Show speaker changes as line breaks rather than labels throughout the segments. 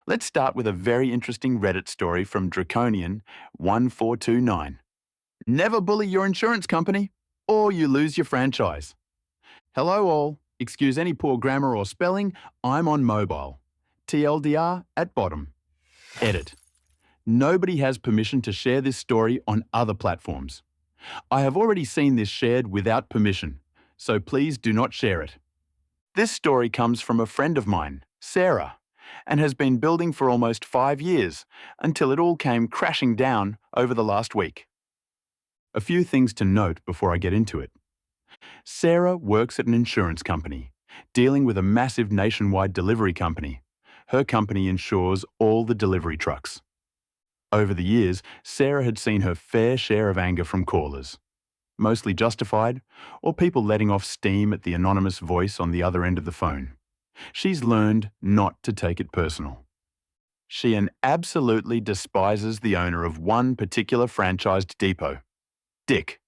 Let's start with a very interesting Reddit story from Draconian1429. Never bully your insurance company, or you lose your franchise. Hello all, excuse any poor grammar or spelling, I'm on mobile. TLDR at bottom. Edit. Nobody has permission to share this story on other platforms. I have already seen this shared without permission, so please do not share it. This story comes from a friend of mine, Sarah, and has been building for almost 5 years until it all came crashing down over the last week. A few things to note before I get into it. Sarah works at an insurance company, dealing with a massive nationwide delivery company. Her company insures all the delivery trucks. Over the years, Sarah had seen her fair share of anger from callers, mostly justified, or people letting off steam at the anonymous voice on the other end of the phone. She's learned not to take it personal. She absolutely despises the owner of one particular franchised depot, Dick.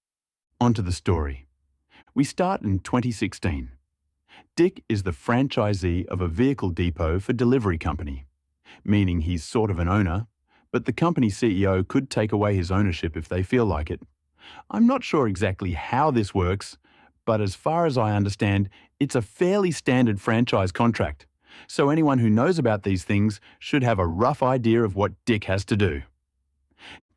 Onto the story. We start in 2016. Dick is the franchisee of a vehicle depot for delivery company, meaning he's sort of an owner, but the company CEO could take away his ownership if they feel like it. I'm not sure exactly how this works, but as far as I understand, it's a fairly standard franchise contract, so anyone who knows about these things should have a rough idea of what Dick has to do.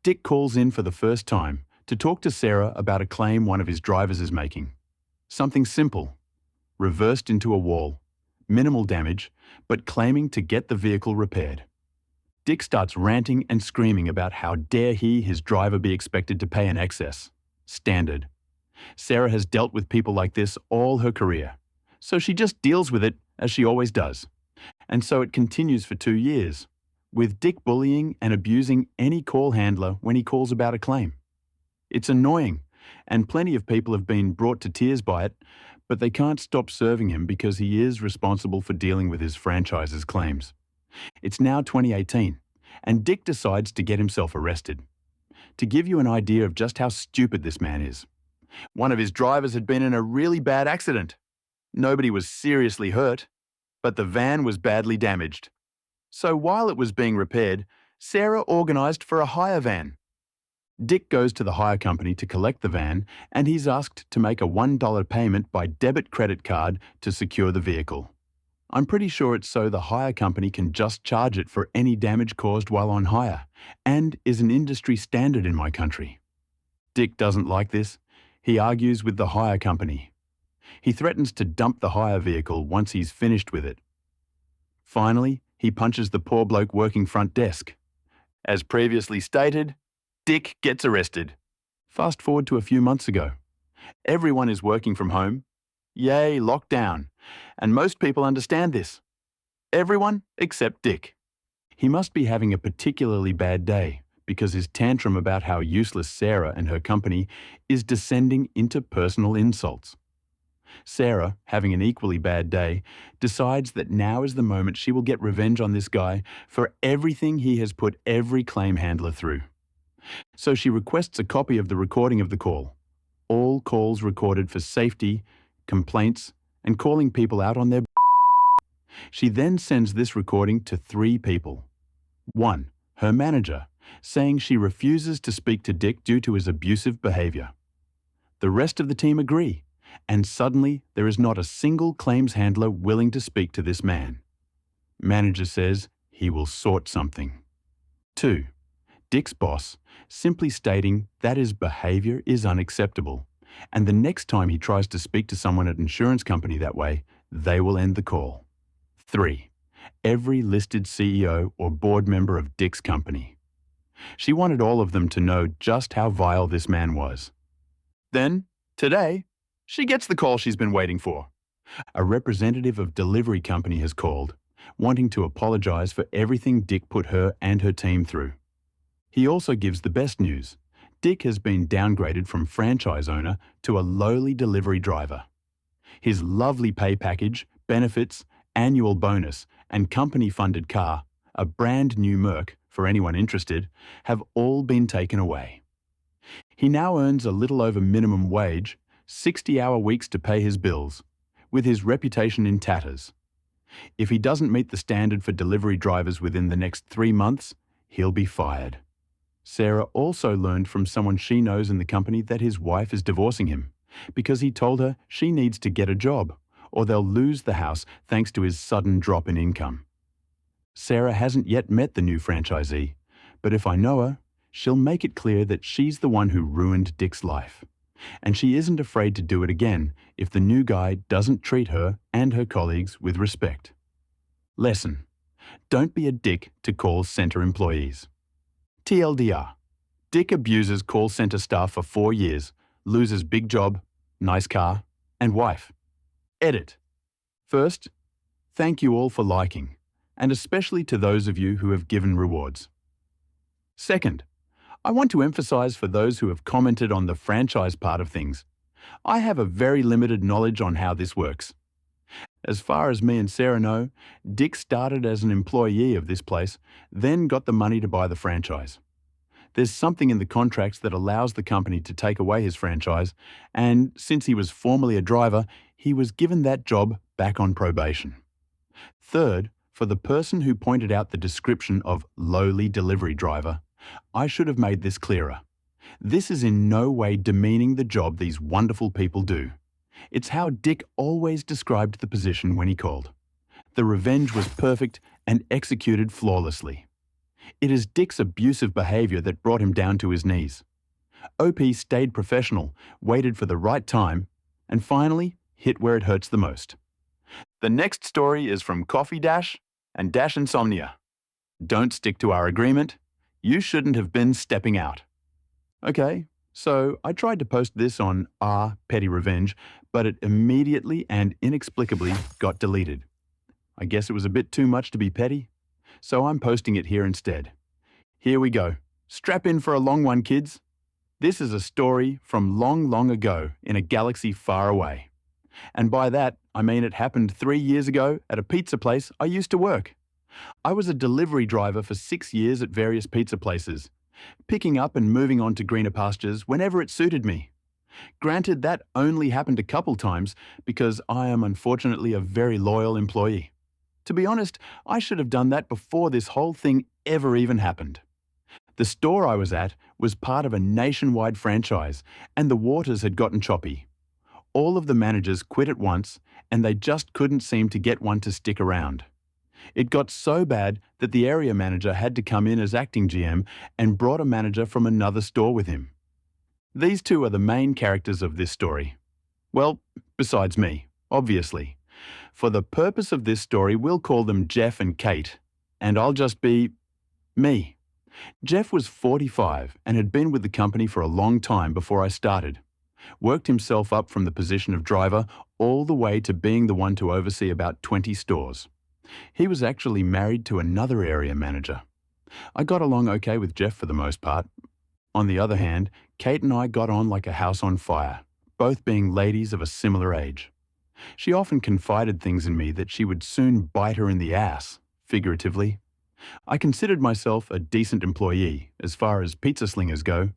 Dick calls in for the first time to talk to Sarah about a claim one of his drivers is making. Something simple, reversed into a wall, minimal damage, but claiming to get the vehicle repaired. Dick starts ranting and screaming about how dare his driver be expected to pay in excess. Standard. Sarah has dealt with people like this all her career, so she just deals with it as she always does. And so it continues for 2 years, with Dick bullying and abusing any call handler when he calls about a claim. It's annoying, and plenty of people have been brought to tears by it, but they can't stop serving him because he is responsible for dealing with his franchise's claims. It's now 2018, and Dick decides to get himself arrested. To give you an idea of just how stupid this man is, one of his drivers had been in a really bad accident. Nobody was seriously hurt, but the van was badly damaged. So while it was being repaired, Sarah organised for a hire van. Dick goes to the hire company to collect the van, and he's asked to make a $1 payment by debit credit card to secure the vehicle. I'm pretty sure it's so the hire company can just charge it for any damage caused while on hire, and is an industry standard in my country. Dick doesn't like this. He argues with the hire company. He threatens to dump the hire vehicle once he's finished with it. Finally, he punches the poor bloke working front desk. As previously stated, Dick gets arrested. Fast forward to a few months ago. Everyone is working from home. Yay, lockdown. And most people understand this. Everyone except Dick. He must be having a particularly bad day because his tantrum about how useless Sarah and her company is descending into personal insults. Sarah, having an equally bad day, decides that now is the moment she will get revenge on this guy for everything he has put every claim handler through. So she requests a copy of the recording of the call. All calls recorded for safety, complaints, and calling people out on their She then sends this recording to 3 people. 1. Her manager, saying she refuses to speak to Dick due to his abusive behavior. The rest of the team agree, and suddenly there is not a single claims handler willing to speak to this man. Manager says he will sort something. 2. Dick's boss, simply stating that his behavior is unacceptable, and the next time he tries to speak to someone at an insurance company that way, they will end the call. 3. Every listed CEO or board member of Dick's company. She wanted all of them to know just how vile this man was. Then, today, she gets the call she's been waiting for. A representative of delivery company has called, wanting to apologize for everything Dick put her and her team through. He also gives the best news. Dick has been downgraded from franchise owner to a lowly delivery driver. His lovely pay package, benefits, annual bonus, and company-funded car, a brand new Merc for anyone interested, have all been taken away. He now earns a little over minimum wage, 60-hour weeks to pay his bills, with his reputation in tatters. If he doesn't meet the standard for delivery drivers within the next 3 months, he'll be fired. Sarah also learned from someone she knows in the company that his wife is divorcing him because he told her she needs to get a job or they'll lose the house thanks to his sudden drop in income. Sarah hasn't yet met the new franchisee, but if I know her, she'll make it clear that she's the one who ruined Dick's life. And she isn't afraid to do it again if the new guy doesn't treat her and her colleagues with respect. Lesson: don't be a dick to call center employees. TLDR: Dick abuses call center staff for 4 years, loses big job, nice car, and wife. Edit. First, thank you all for liking, and especially to those of you who have given rewards. Second, I want to emphasize for those who have commented on the franchise part of things, I have a very limited knowledge on how this works. As far as me and Sarah know, Dick started as an employee of this place, then got the money to buy the franchise. There's something in the contracts that allows the company to take away his franchise, and since he was formerly a driver, he was given that job back on probation. Third, for the person who pointed out the description of lowly delivery driver, I should have made this clearer. This is in no way demeaning the job these wonderful people do. It's how Dick always described the position when he called. The revenge was perfect and executed flawlessly. It is Dick's abusive behavior that brought him down to his knees. OP stayed professional, waited for the right time, and finally hit where it hurts the most. The next story is from Coffee Dash and Dash Insomnia. Don't stick to our agreement. You shouldn't have been stepping out. Okay, so I tried to post this on Petty Revenge, but it immediately and inexplicably got deleted. I guess it was a bit too much to be petty, so I'm posting it here instead. Here we go. Strap in for a long one, kids. This is a story from long, long ago in a galaxy far away. And by that, I mean it happened 3 years ago at a pizza place I used to work. I was a delivery driver for 6 years at various pizza places, picking up and moving on to greener pastures whenever it suited me. Granted, that only happened a couple times because I am unfortunately a very loyal employee. To be honest, I should have done that before this whole thing ever even happened. The store I was at was part of a nationwide franchise, and the waters had gotten choppy. All of the managers quit at once, and they just couldn't seem to get one to stick around. It got so bad that the area manager had to come in as acting GM and brought a manager from another store with him. These two are the main characters of this story. Well, besides me, obviously. For the purpose of this story, we'll call them Jeff and Kate, and I'll just be me. Jeff was 45 and had been with the company for a long time before I started. Worked himself up from the position of driver all the way to being the one to oversee about 20 stores. He was actually married to another area manager. I got along okay with Jeff for the most part. On the other hand, Kate and I got on like a house on fire, both being ladies of a similar age. She often confided things in me that she would soon bite her in the ass, figuratively. I considered myself a decent employee as far as pizza slingers go,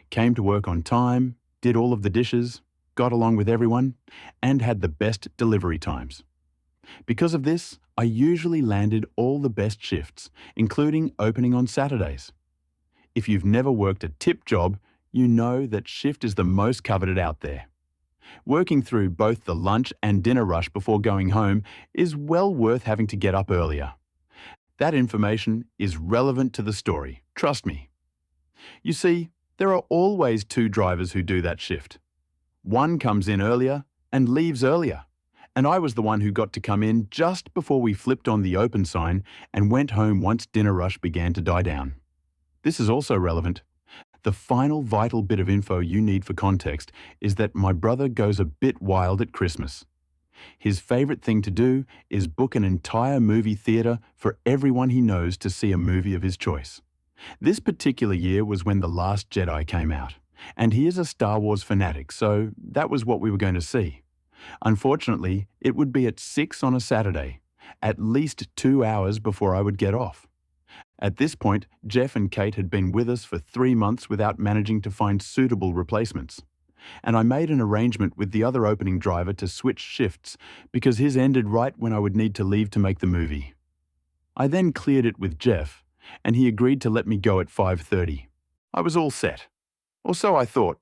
came to work on time, did all of the dishes, got along with everyone, and had the best delivery times. Because of this, I usually landed all the best shifts, including opening on Saturdays. If you've never worked a tip job, you know that shift is the most coveted out there. Working through both the lunch and dinner rush before going home is well worth having to get up earlier. That information is relevant to the story, trust me. You see, there are always 2 drivers who do that shift. One comes in earlier and leaves earlier, and I was the one who got to come in just before we flipped on the open sign and went home once dinner rush began to die down. This is also relevant. The final vital bit of info you need for context is that my brother goes a bit wild at Christmas. His favorite thing to do is book an entire movie theater for everyone he knows to see a movie of his choice. This particular year was when The Last Jedi came out, and he is a Star Wars fanatic, so that was what we were going to see. Unfortunately, it would be at 6 on a Saturday, at least 2 hours before I would get off. At this point, Jeff and Kate had been with us for 3 months without managing to find suitable replacements. and I made an arrangement with the other opening driver to switch shifts because his ended right when I would need to leave to make the movie. I then cleared it with Jeff, and he agreed to let me go at 5:30. I was all set. Or so I thought.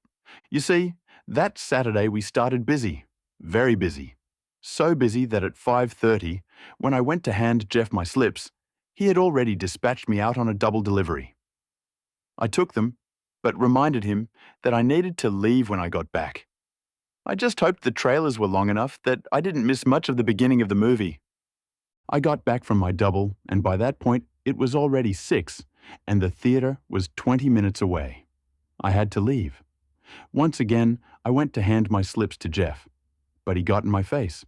You see, that Saturday we started busy. Very busy. So busy that at 5:30, when I went to hand Jeff my slips, he had already dispatched me out on a double delivery. I took them, but reminded him that I needed to leave when I got back. I just hoped the trailers were long enough that I didn't miss much of the beginning of the movie. I got back from my double, and by that point it was already 6, and the theatre was 20 minutes away. I had to leave. Once again, I went to hand my slips to Jeff, but he got in my face.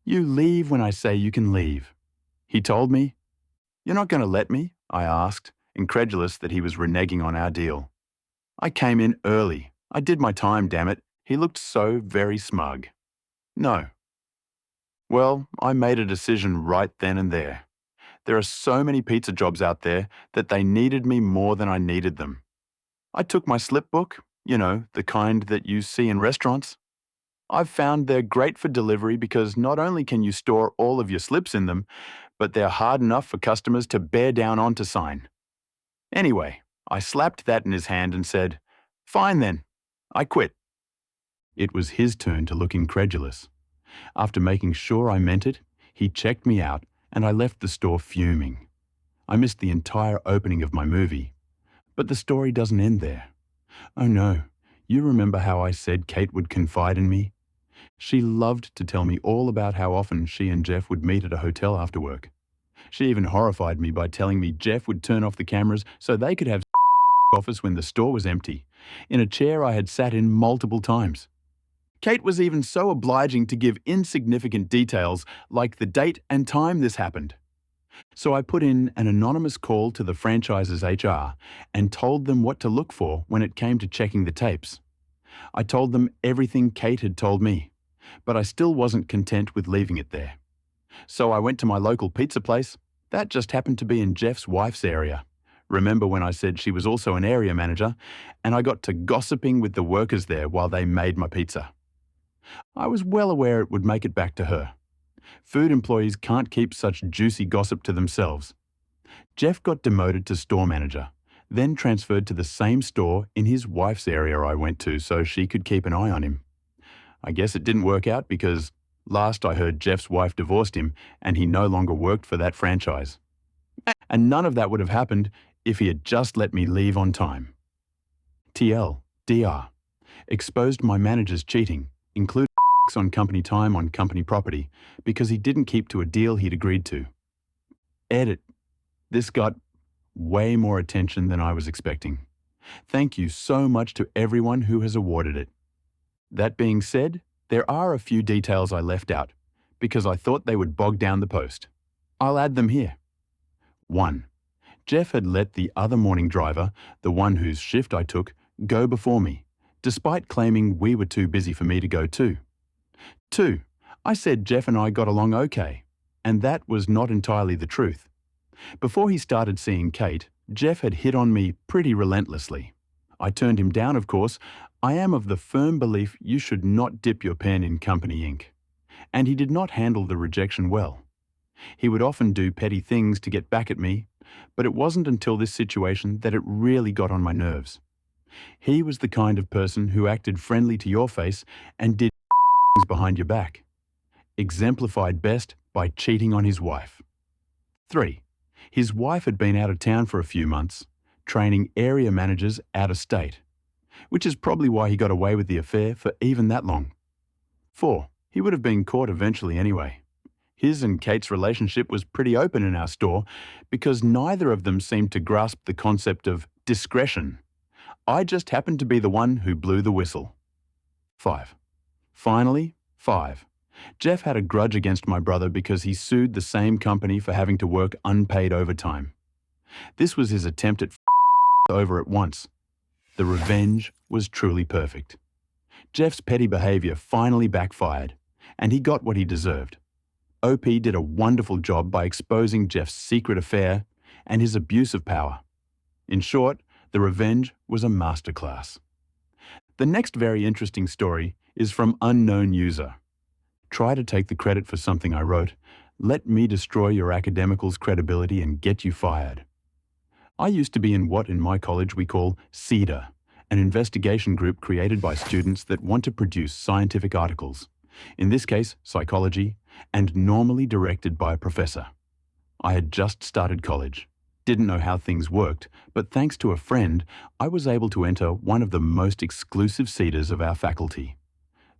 "You leave when I say you can leave," he told me. "You're not going to let me?" I asked, incredulous that he was reneging on our deal. "I came in early. I did my time, damn it." He looked so very smug. "No." Well, I made a decision right then and there. There are so many pizza jobs out there that they needed me more than I needed them. I took my slip book, the kind that you see in restaurants. I've found they're great for delivery because not only can you store all of your slips in them, but they're hard enough for customers to bear down on to sign. Anyway, I slapped that in his hand and said, "Fine then, I quit." It was his turn to look incredulous. After making sure I meant it, he checked me out and I left the store fuming. I missed the entire opening of my movie. But the story doesn't end there. Oh no, you remember how I said Kate would confide in me? She loved to tell me all about how often she and Jeff would meet at a hotel after work. She even horrified me by telling me Jeff would turn off the cameras so they could have office when the store was empty, in a chair I had sat in multiple times. Kate was even so obliging to give insignificant details like the date and time this happened. So I put in an anonymous call to the franchise's HR and told them what to look for when it came to checking the tapes. I told them everything Kate had told me, but I still wasn't content with leaving it there. So I went to my local pizza place. That just happened to be in Jeff's wife's area. Remember when I said she was also an area manager, and I got to gossiping with the workers there while they made my pizza. I was well aware it would make it back to her. Food employees can't keep such juicy gossip to themselves. Jeff got demoted to store manager, then transferred to the same store in his wife's area I went to so she could keep an eye on him. I guess it didn't work out because last I heard Jeff's wife divorced him and he no longer worked for that franchise. And none of that would have happened if he had just let me leave on time. TLDR exposed my manager's cheating, including on company time on company property, because he didn't keep to a deal he'd agreed to. Edit. This got way more attention than I was expecting. Thank you so much to everyone who has awarded it. That being said, there are a few details I left out, because I thought they would bog down the post. I'll add them here. 1. Jeff had let the other morning driver, the one whose shift I took, go before me, despite claiming we were too busy for me to go too. 2. I said Jeff and I got along okay, and that was not entirely the truth. Before he started seeing Kate, Jeff had hit on me pretty relentlessly. I turned him down, of course. I am of the firm belief you should not dip your pen in company ink. And he did not handle the rejection well. He would often do petty things to get back at me, but it wasn't until this situation that it really got on my nerves. He was the kind of person who acted friendly to your face and did things behind your back, exemplified best by cheating on his wife. 3. His wife had been out of town for a few months, training area managers out of state, which is probably why he got away with the affair for even that long. 4. He would have been caught eventually anyway. His and Kate's relationship was pretty open in our store because neither of them seemed to grasp the concept of discretion. I just happened to be the one who blew the whistle. 5. Finally, 5. Jeff had a grudge against my brother because he sued the same company for having to work unpaid overtime. This was his attempt at over at once. The revenge was truly perfect. Jeff's petty behavior finally backfired, and he got what he deserved. OP did a wonderful job by exposing Jeff's secret affair and his abuse of power. In short, the revenge was a masterclass. The next very interesting story is from unknown user. Try to take the credit for something I wrote. Let me destroy your academical's credibility and get you fired. I used to be in what in my college we call CEDA, an investigation group created by students that want to produce scientific articles, in this case psychology, and normally directed by a professor. I had just started college, didn't know how things worked, but thanks to a friend, I was able to enter one of the most exclusive CEDAs of our faculty.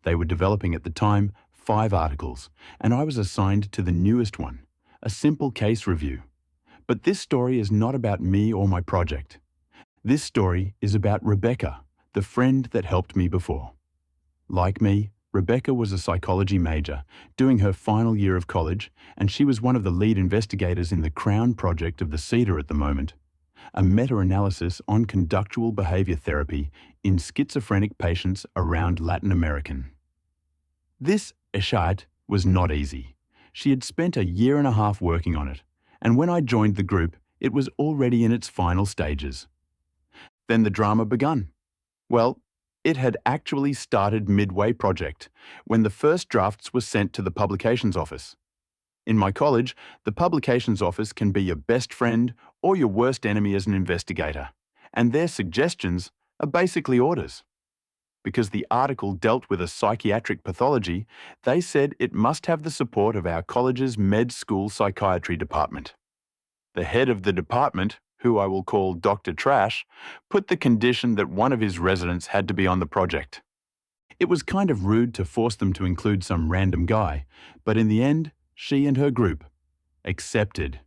They were developing at the time 5 articles, and I was assigned to the newest one, a simple case review. But this story is not about me or my project. This story is about Rebecca, the friend that helped me before. Like me, Rebecca was a psychology major, doing her final year of college, and she was one of the lead investigators in the Crown project of the CEDA at the moment, a meta-analysis on conductual behavior therapy in schizophrenic patients around Latin American. This Eshad was not easy. She had spent a year and a half working on it, and when I joined the group, it was already in its final stages. Then the drama begun. Well, it had actually started midway project, when the first drafts were sent to the publications office. In my college, the publications office can be your best friend or your worst enemy as an investigator, and their suggestions are basically orders. Because the article dealt with a psychiatric pathology, they said it must have the support of our college's med school psychiatry department. The head of the department, who I will call Dr. Trash, put the condition that one of his residents had to be on the project. It was kind of rude to force them to include some random guy, but in the end, she and her group accepted.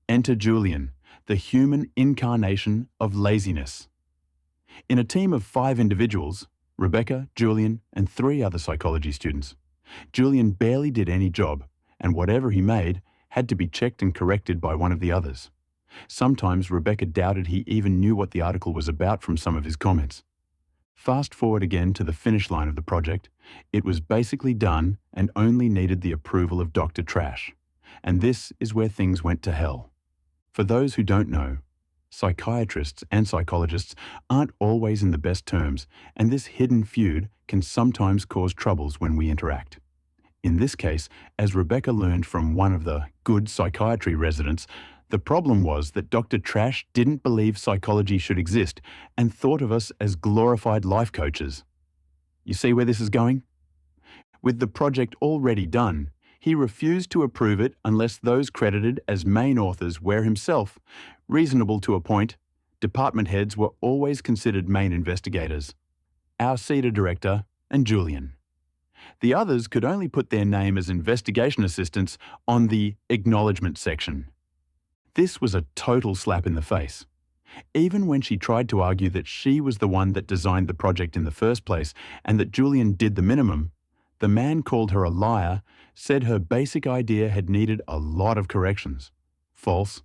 Enter Julian, the human incarnation of laziness. In a team of 5 individuals, Rebecca, Julian, and 3 other psychology students, Julian barely did any job, and whatever he made had to be checked and corrected by one of the others. Sometimes Rebecca doubted he even knew what the article was about from some of his comments. Fast forward again to the finish line of the project. It was basically done and only needed the approval of Dr. Trash. And this is where things went to hell. For those who don't know, psychiatrists and psychologists aren't always in the best terms, and this hidden feud can sometimes cause troubles when we interact. In this case, as Rebecca learned from one of the good psychiatry residents, the problem was that Dr. Trash didn't believe psychology should exist and thought of us as glorified life coaches. You see where this is going? With the project already done, he refused to approve it unless those credited as main authors were himself, reasonable to a point, department heads were always considered main investigators, our CEDA director and Julian. The others could only put their name as investigation assistants on the acknowledgement section. This was a total slap in the face. Even when she tried to argue that she was the one that designed the project in the first place and that Julian did the minimum, the man called her a liar, said her basic idea had needed a lot of corrections, false,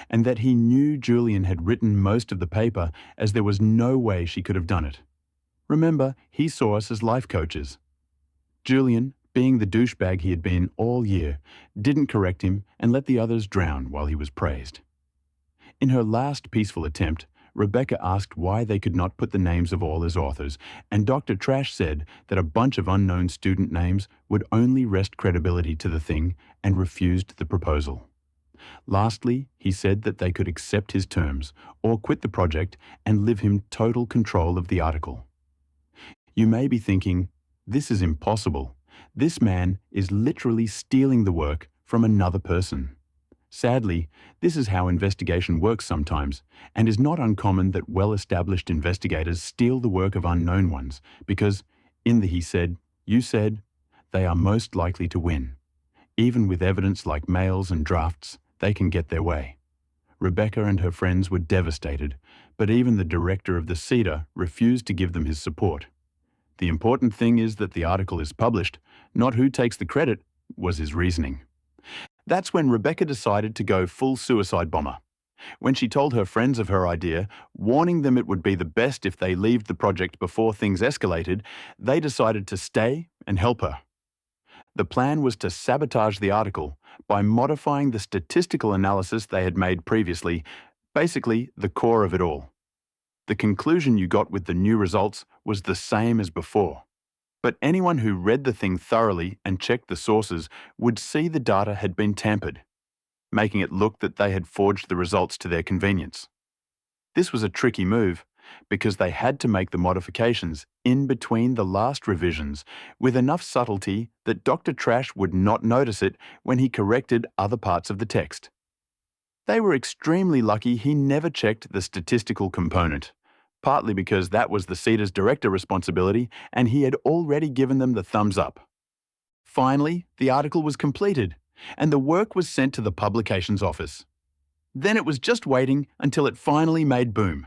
and that he knew Julian had written most of the paper as there was no way she could have done it. Remember, he saw us as life coaches. Julian, being the douchebag he had been all year, didn't correct him and let the others drown while he was praised. In her last peaceful attempt, Rebecca asked why they could not put the names of all as authors, and Dr. Trash said that a bunch of unknown student names would only wrest credibility to the thing and refused the proposal. Lastly, he said that they could accept his terms or quit the project and leave him total control of the article. You may be thinking, this is impossible. This man is literally stealing the work from another person. Sadly, this is how investigation works sometimes, and is not uncommon that well-established investigators steal the work of unknown ones, because, in the he said, you said, they are most likely to win. Even with evidence like mails and drafts, they can get their way. Rebecca and her friends were devastated, but even the director of the CEDA refused to give them his support. The important thing is that the article is published, not who takes the credit, was his reasoning. That's when Rebecca decided to go full suicide bomber. When she told her friends of her idea, warning them it would be the best if they leave the project before things escalated, they decided to stay and help her. The plan was to sabotage the article by modifying the statistical analysis they had made previously, basically the core of it all. The conclusion you got with the new results was the same as before. But anyone who read the thing thoroughly and checked the sources would see the data had been tampered, making it look that they had forged the results to their convenience. This was a tricky move because they had to make the modifications in between the last revisions with enough subtlety that Dr. Trash would not notice it when he corrected other parts of the text. They were extremely lucky he never checked the statistical component, partly because that was the CEDA's director responsibility and he had already given them the thumbs up. Finally, the article was completed and the work was sent to the publications office. Then it was just waiting until it finally made boom.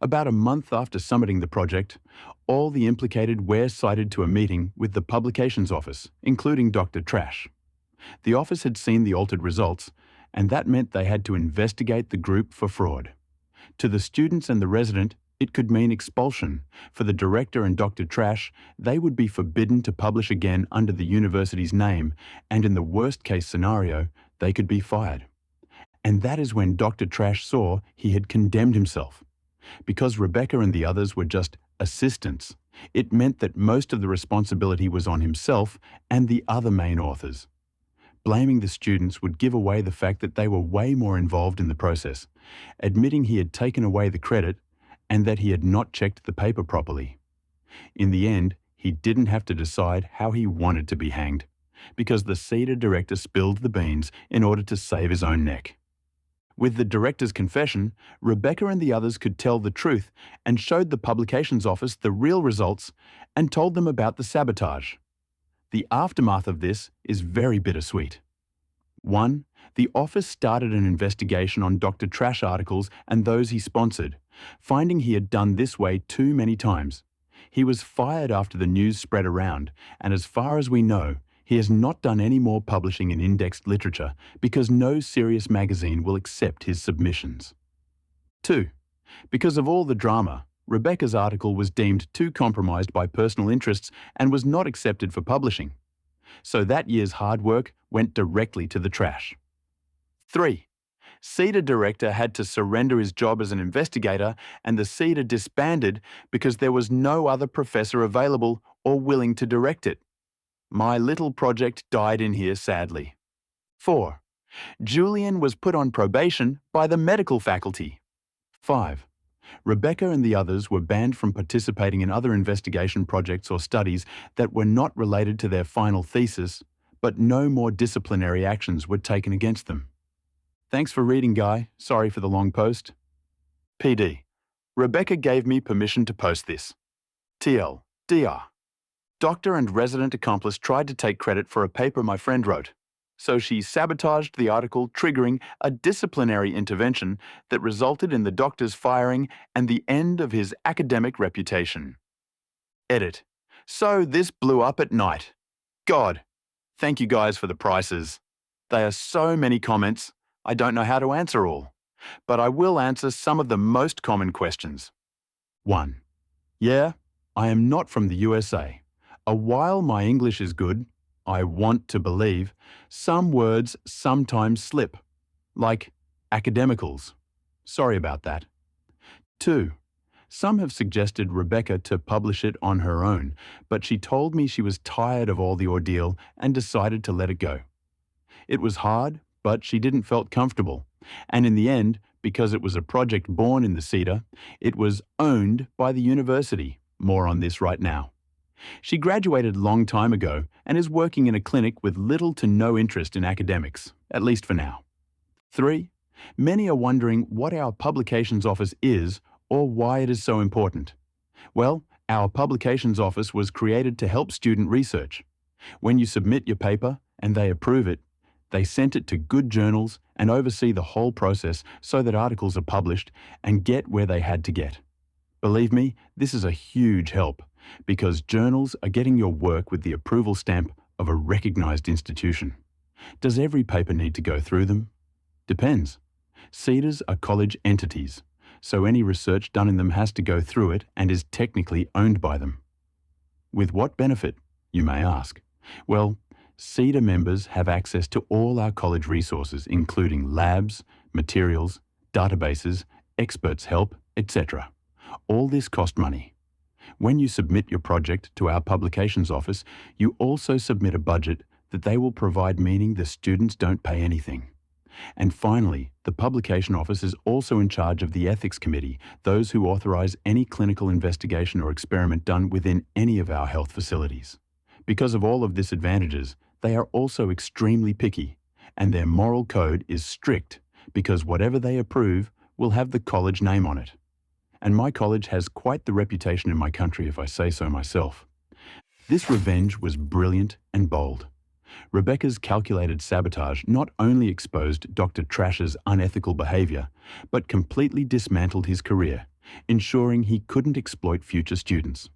About a month after submitting the project, all the implicated were cited to a meeting with the publications office, including Dr. Trash. The office had seen the altered results, and that meant they had to investigate the group for fraud. To the students and the resident, it could mean expulsion. For the director and Dr. Trash, they would be forbidden to publish again under the university's name, and in the worst-case scenario, they could be fired. And that is when Dr. Trash saw he had condemned himself. Because Rebecca and the others were just assistants, it meant that most of the responsibility was on himself and the other main authors. Blaming the students would give away the fact that they were way more involved in the process, admitting he had taken away the credit and that he had not checked the paper properly. In the end, he didn't have to decide how he wanted to be hanged, because the CEDA director spilled the beans in order to save his own neck. With the director's confession, Rebecca and the others could tell the truth and showed the publications office the real results and told them about the sabotage. The aftermath of this is very bittersweet. 1. The office started an investigation on Dr. Trash articles and those he sponsored, finding he had done this way too many times. He was fired after the news spread around, and as far as we know, he has not done any more publishing in indexed literature because no serious magazine will accept his submissions. 2. Because of all the drama, Rebecca's article was deemed too compromised by personal interests and was not accepted for publishing. So that year's hard work went directly to the trash. 3. CEDA director had to surrender his job as an investigator and the CEDA disbanded because there was no other professor available or willing to direct it. My little project died in here sadly. 4. Julian was put on probation by the medical faculty. 5. Rebecca and the others were banned from participating in other investigation projects or studies that were not related to their final thesis, but no more disciplinary actions were taken against them. Thanks for reading, Guy. Sorry for the long post. PD. Rebecca gave me permission to post this. TL. DR. Doctor and resident accomplice tried to take credit for a paper my friend wrote, so she sabotaged the article, triggering a disciplinary intervention that resulted in the doctor's firing and the end of his academic reputation. Edit. So this blew up at night. God, thank you guys for the prices. They are so many comments, I don't know how to answer all, but I will answer some of the most common questions. 1. Yeah, I am not from the USA. While my English is good, I want to believe, some words sometimes slip, like academicals. Sorry about that. 2. Some have suggested Rebecca to publish it on her own, but she told me she was tired of all the ordeal and decided to let it go. It was hard, but she didn't felt comfortable, and in the end, because it was a project born in the CEDA, it was owned by the university. More on this right now. She graduated a long time ago and is working in a clinic with little to no interest in academics, at least for now. 3. Many are wondering what our publications office is or why it is so important. Well, our publications office was created to help student research. When you submit your paper and they approve it, they sent it to good journals and oversee the whole process so that articles are published and get where they had to get. Believe me, this is a huge help, because journals are getting your work with the approval stamp of a recognized institution. Does every paper need to go through them? Depends. CEDAs are college entities, so any research done in them has to go through it and is technically owned by them. With what benefit, you may ask? Well, CEDA members have access to all our college resources, including labs, materials, databases, experts' help, etc. All this cost money. When you submit your project to our publications office, you also submit a budget that they will provide, meaning the students don't pay anything. And finally, the publication office is also in charge of the ethics committee, those who authorize any clinical investigation or experiment done within any of our health facilities. Because of all of these advantages, they are also extremely picky, and their moral code is strict because whatever they approve will have the college name on it. And my college has quite the reputation in my country, if I say so myself. This revenge was brilliant and bold. Rebecca's calculated sabotage not only exposed Dr. Trash's unethical behavior, but completely dismantled his career, ensuring he couldn't exploit future students.